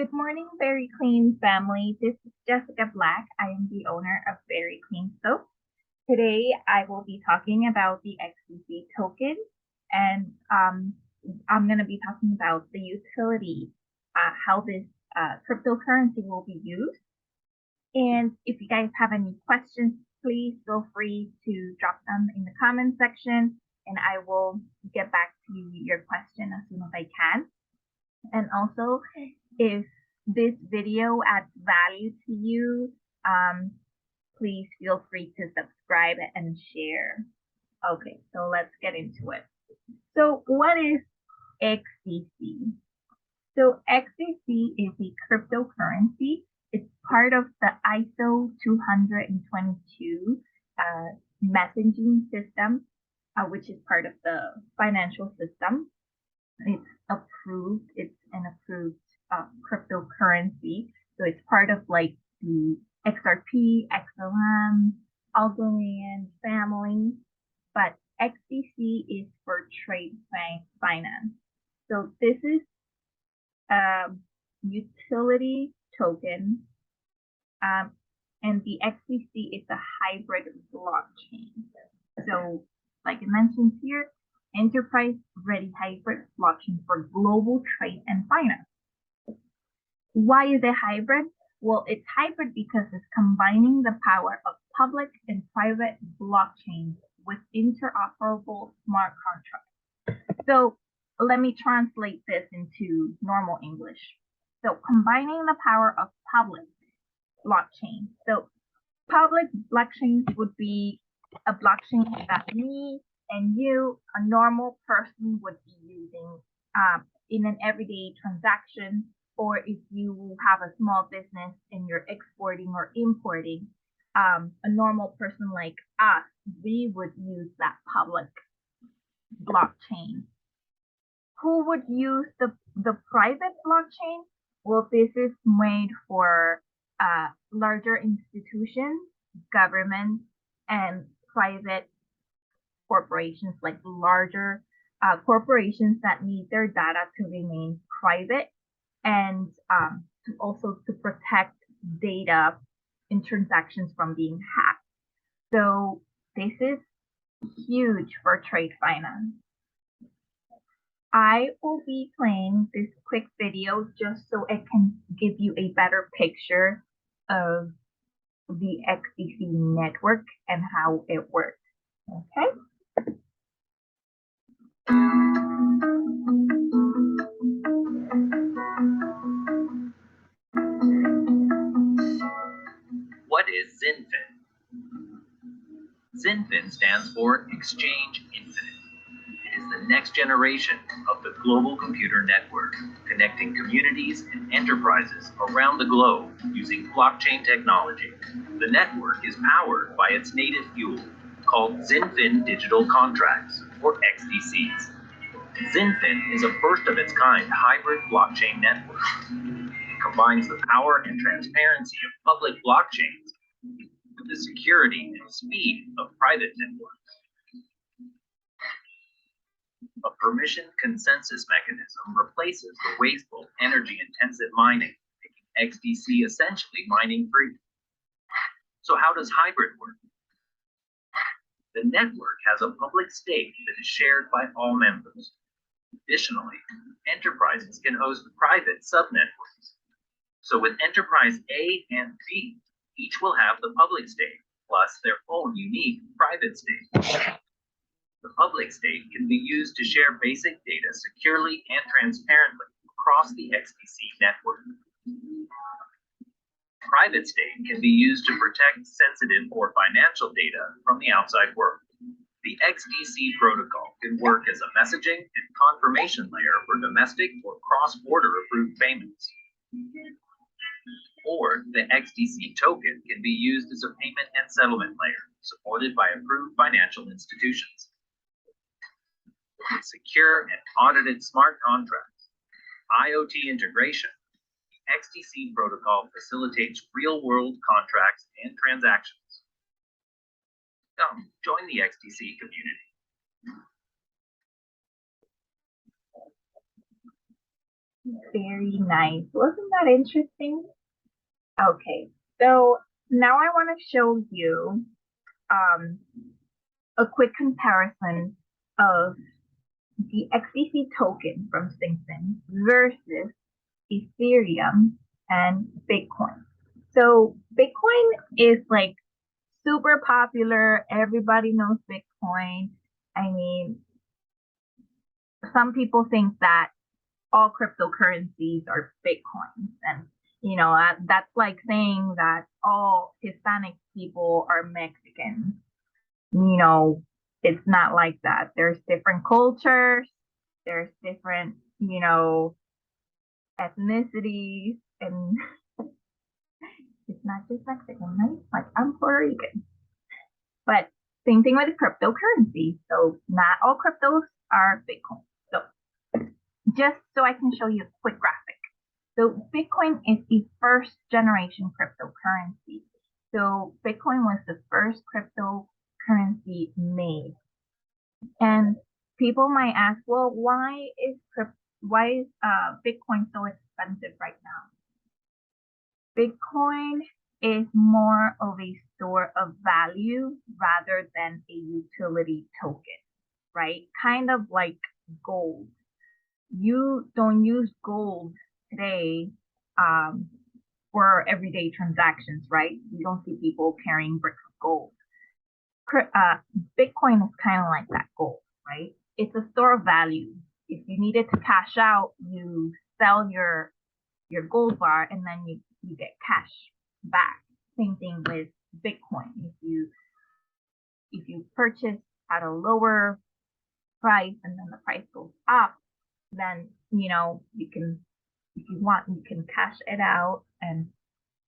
Good morning, Very Clean family. This is Jessica Black. I am the owner of Very Clean Soap. Today, I will be talking about the XDC token, and I'm going to be talking about the utility, how this cryptocurrency will be used. And if you guys have any questions, please feel free to drop them in the comment section, and I will get back to your question as soon as I can. And also, if this video adds value to you, please feel free to subscribe and share. Okay, so let's get into it. So what is XDC? So XDC is a cryptocurrency. It's part of the ISO 222 messaging system, which is part of the financial system. It's approved. It's an approved cryptocurrency. So it's part of like the XRP, XLM, Algorand family. But XDC is for trade finance. So this is a utility token. And the XDC is a hybrid blockchain. So like I mentioned here, enterprise-ready hybrid blockchain for global trade and finance. Why is it hybrid? Well, it's hybrid because it's combining the power of public and private blockchains with interoperable smart contracts. So let me translate this into normal English. So combining the power of public blockchains. So public blockchains would be a blockchain that me and you, a normal person, would be using in an everyday transaction, or if you have a small business and you're exporting or importing, a normal person like us, we would use that public blockchain. Who would use the private blockchain? Well, this is made for larger institutions, governments, and private corporations, like larger corporations that need their data to remain private, and to protect data in transactions from being hacked. So this is huge for trade finance. I will be playing this quick video just so it can give you a better picture of the XDC network and how it works. Okay. What is XinFin? XinFin stands for Exchange Infinite. It is the next generation of the global computer network, connecting communities and enterprises around the globe using blockchain technology. The network is powered by its native fuel, called XinFin Digital Contracts, or XDCs. XinFin is a first-of-its-kind hybrid blockchain network. It combines the power and transparency of public blockchains with the security and speed of private networks. A permission consensus mechanism replaces the wasteful, energy-intensive mining, making XDC essentially mining-free. So how does hybrid work? The network has a public stake that is shared by all members. Additionally, enterprises can host private subnetworks. So with Enterprise A and B, each will have the public stake, plus their own unique private stake. The public stake can be used to share basic data securely and transparently across the XDC network. Private stake can be used to protect sensitive or financial data from the outside world. The XDC protocol can work as a messaging and confirmation layer for domestic or cross-border approved payments. Or the XDC token can be used as a payment and settlement layer, supported by approved financial institutions. With secure and audited smart contracts, IoT integration, the XDC protocol facilitates real-world contracts and transactions. Come, join the XDC community. Very nice. Wasn't that interesting? Okay, so now I want to show you um, a quick comparison of the XDC token from Sington versus Ethereum and Bitcoin. So Bitcoin is like super popular. Everybody knows Bitcoin. I mean, some people think that all cryptocurrencies are Bitcoins. And, that's like saying that all Hispanic people are Mexicans. You know, it's not like that. There's different cultures, there's different, ethnicities, and it's not just Mexican, right? Like I'm Puerto Rican. But same thing with cryptocurrency. So not all cryptos are Bitcoin. So just so I can show you a quick graphic. So Bitcoin is the first generation cryptocurrency. So Bitcoin was the first cryptocurrency made. And people might ask, well, why is Bitcoin so expensive right now? Bitcoin is more of a store of value rather than a utility token, right? Kind of like gold. You don't use gold today um, for everyday transactions, right? You don't see people carrying bricks of gold. Uh, Bitcoin is kind of like that gold, right? It's a store of value. If you needed to cash out, you sell your gold bar and then you get cash back. Same thing with Bitcoin. If you purchase at a lower price and then the price goes up, then you can, if you want, you can cash it out and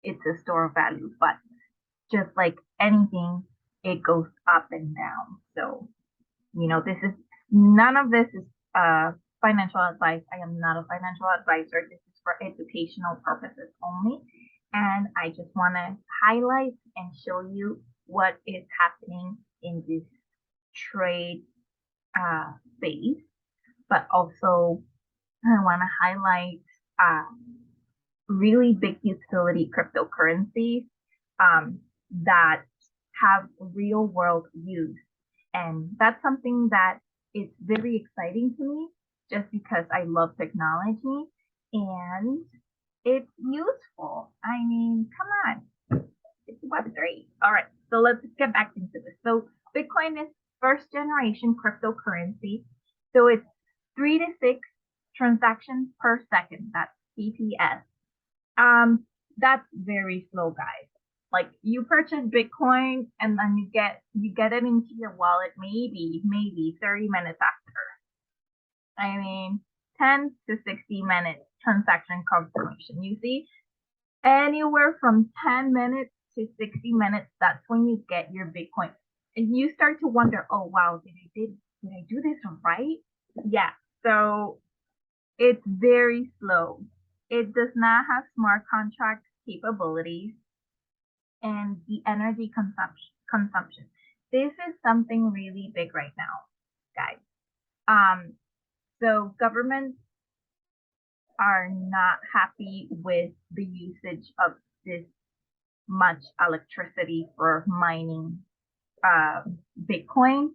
it's a store of value. But just like anything, it goes up and down. So, this is none of this is financial advice. I am not a financial advisor. This is for educational purposes only. And I just want to highlight and show you what is happening in this trade space, but also I want to highlight uh, really big utility cryptocurrencies that have real world use. And that's something that is very exciting to me just because I love technology and it's useful. I mean, come on, it's Web3. All right, so let's get back into this. So, Bitcoin is first generation cryptocurrency. So, it's 3 to 6 transactions per second. That's CPS. Um, that's very slow, guys. Like you purchase Bitcoin and then you get it into your wallet maybe 30 minutes after. I mean, 10 to 60 minutes transaction confirmation. You see, anywhere from 10 minutes to 60 minutes, that's when you get your Bitcoin. And you start to wonder, oh wow, did I do this right? Yeah. So it's very slow. It does not have smart contract capabilities and the energy consumption. This is something really big right now, guys. So governments are not happy with the usage of this much electricity for mining uh, Bitcoin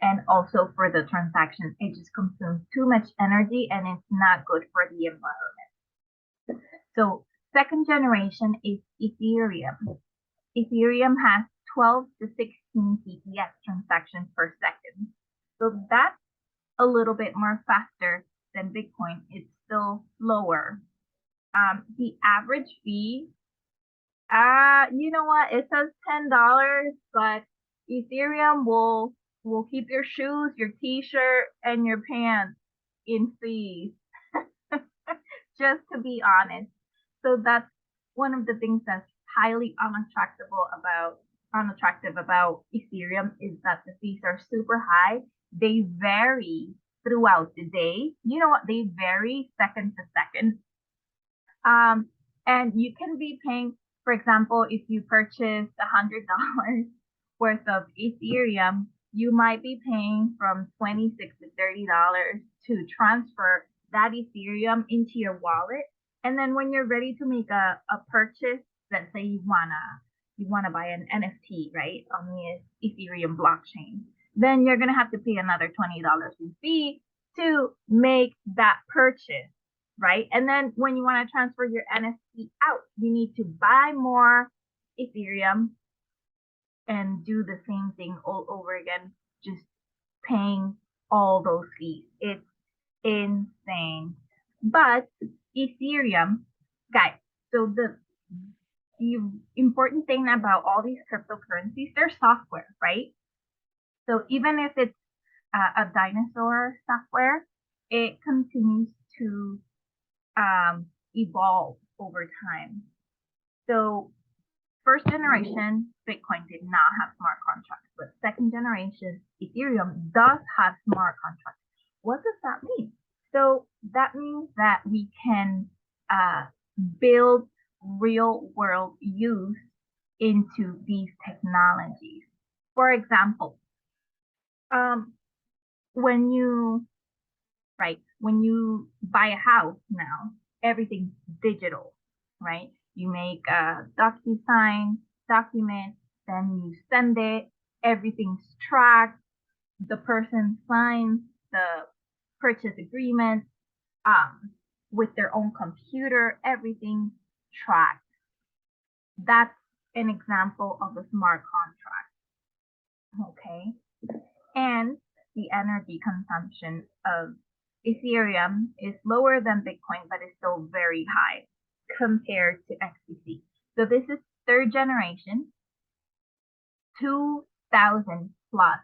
and also for the transaction. It just consumes too much energy and it's not good for the environment. So second generation is Ethereum. Ethereum has 12 to 16 TPS transactions per second. So that's a little bit more faster than Bitcoin. It's still slower. The average fee, you know what? It says $10, but Ethereum will keep your shoes, your t-shirt, and your pants in fees. Just to be honest. So that's one of the things that's highly unattractive about Ethereum is that the fees are super high. They vary throughout the day. You know what? They vary second to second. And you can be paying, for example, if you purchase $100 worth of Ethereum, you might be paying from 26 to $30 to transfer that Ethereum into your wallet. And then when you're ready to make a purchase, let's say you wanna buy an NFT, right, on the Ethereum blockchain, then you're gonna have to pay another $20 in fee to make that purchase, right? And then when you want to transfer your NFT out, you need to buy more Ethereum and do the same thing all over again, just paying all those fees. It's insane. But Ethereum, guys, so the important thing about all these cryptocurrencies, they're software, right? So even if it's a dinosaur software, it continues to evolve over time. So first generation Bitcoin did not have smart contracts, but second generation Ethereum does have smart contracts. What does that mean? So that means that we can build real world use into these technologies. For example, um, when you right? When you buy a house now, everything's digital, right? You make a DocuSign document, then you send it, everything's tracked, the person signs the purchase agreement um, with their own computer, everything tracked. That's an example of a smart contract, okay? And the energy consumption of Ethereum is lower than Bitcoin, but is still very high compared to XDC. So this is third generation, 2,000 plus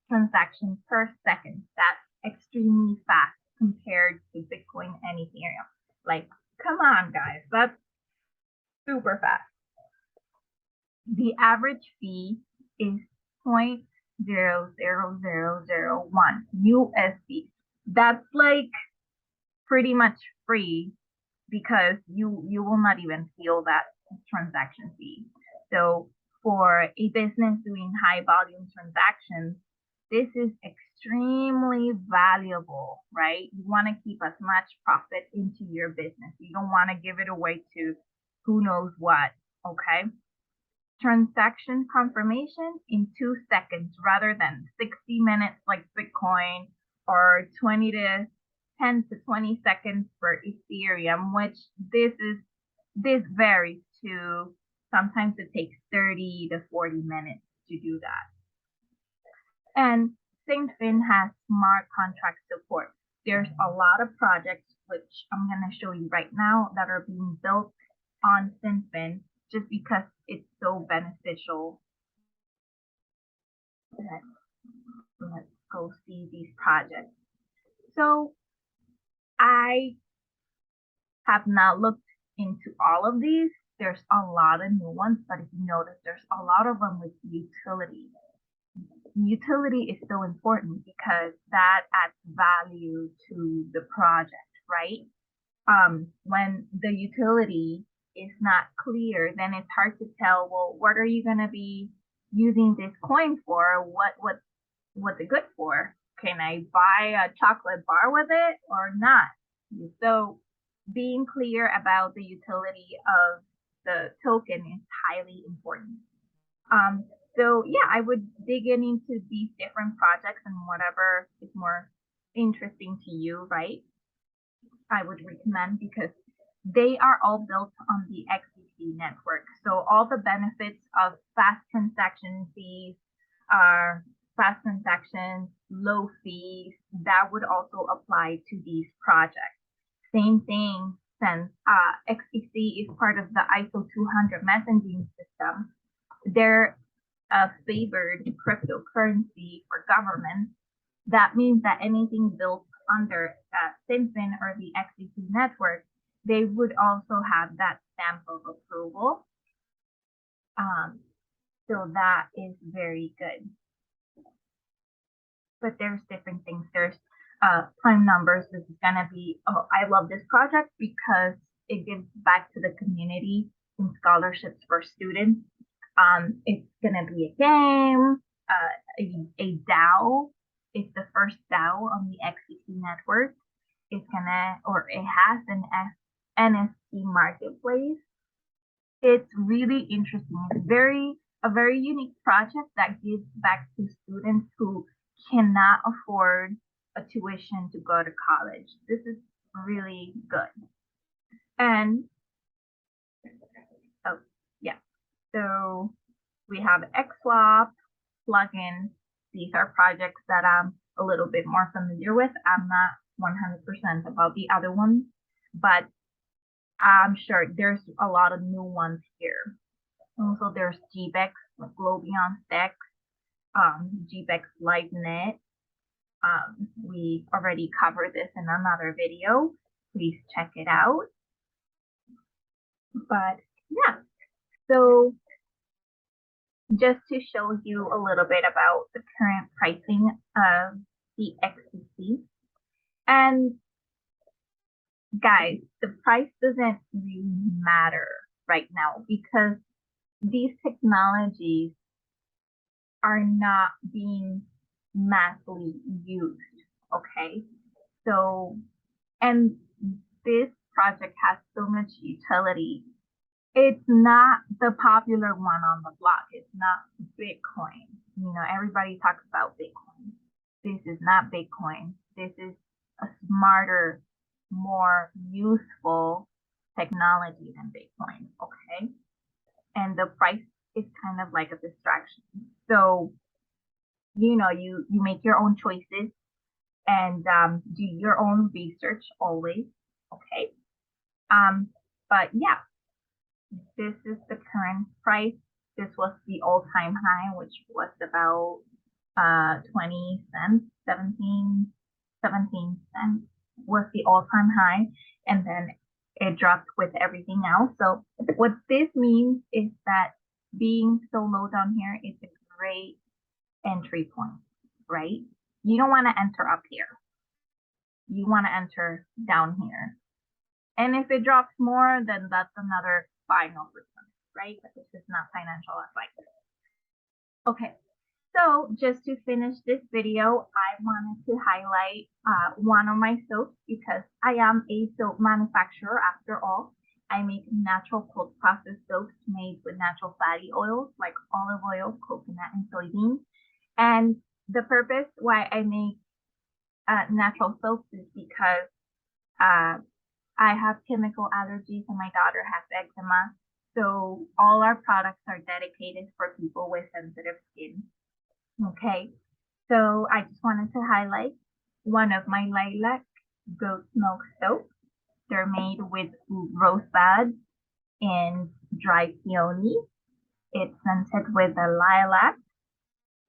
transactions per second. That's extremely fast compared to Bitcoin and Ethereum. Like, come on, guys, that's super fast. The average fee is 0.00001 USD. That's like pretty much free because you will not even feel that transaction fee. So for a business doing high volume transactions, this is extremely valuable, right? You want to keep as much profit into your business. You don't want to give it away to who knows what, okay? Transaction confirmation in 2 seconds rather than 60 minutes like Bitcoin or 10 to 20 seconds for Ethereum, which this varies to sometimes it takes 30 to 40 minutes to do that. And SyncFin has smart contract support. There's a lot of projects which I'm going to show you right now that are being built on SyncFin just because it's so beneficial. Let's go see these projects. So I have not looked into all of these. There's a lot of new ones, but if you notice, there's a lot of them with utility. Utility is so important because that adds value to the project, right? When the utility is not clear, then it's hard to tell, well, what are you going to be using this coin for? What's it good for? Can I buy a chocolate bar with it or not? So being clear about the utility of the token is highly important. So yeah, I would dig into these different projects and whatever is more interesting to you, right? I would recommend because they are all built on the XDC network. So all the benefits of fast transaction fees are fast transactions, low fees, that would also apply to these projects. Same thing since XDC is part of the ISO 200 messaging system. They're a favored cryptocurrency for governments. That means that anything built under SynFin or the XDC network, they would also have that stamp of approval. So that is very good. But there's different things. There's prime numbers. This is gonna be, oh, I love this project because it gives back to the community in scholarships for students. It's gonna be a game, a DAO. It's the first DAO on the XDC network. it's gonna, or it has an NFT marketplace. It's really interesting. It's a very unique project that gives back to students who cannot afford a tuition to go to college. This is really good. And oh yeah, so we have XSwap plugins. These are projects that I'm a little bit more familiar with. I'm not 100% about the other ones, but I'm sure there's a lot of new ones here. Also, there's GBEX, like Globion Stacks, GBEX LiveNet. We already covered this in another video. Please check it out. But yeah, so just to show you a little bit about the current pricing of the XDC. And guys, the price doesn't really matter right now because these technologies are not being massively used. Okay. So, and this project has so much utility. It's not the popular one on the block. It's not Bitcoin. You know, everybody talks about Bitcoin. This is not Bitcoin. This is a smarter, more useful technology than Bitcoin. Okay. And the price is kind of like a distraction. So, you know, you make your own choices and do your own research always. Okay. But yeah, this is the current price. This was the all-time high, which was about 20 cents, 17 cents was the all-time high, and then it dropped with everything else. So what this means is that being so low down here is a great entry point, right? You don't want to enter up here. You want to enter down here. And if it drops more, then that's another buying opportunity, right? But this is not financial advice. Okay, so just to finish this video, I wanted to highlight one of my soaps because I am a soap manufacturer after all. I make natural cold processed soaps made with natural fatty oils like olive oil, coconut, and soybean. And the purpose why I make natural soaps is because I have chemical allergies and my daughter has eczema. So all our products are dedicated for people with sensitive skin. Okay, so I just wanted to highlight one of my lilac goat milk soaps. They're made with rosebud and dry peony. It's scented with a lilac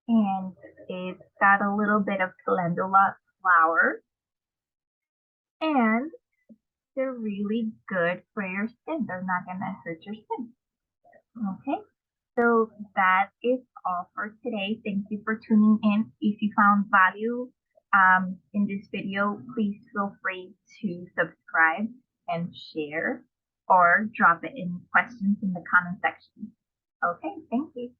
and it's got a little bit of calendula flower. And they're really good for your skin. They're not going to hurt your skin. Okay, so that is all for today. Thank you for tuning in. If you found value in this video, please feel free to subscribe and share or drop it in questions in the comment section. Okay, thank you.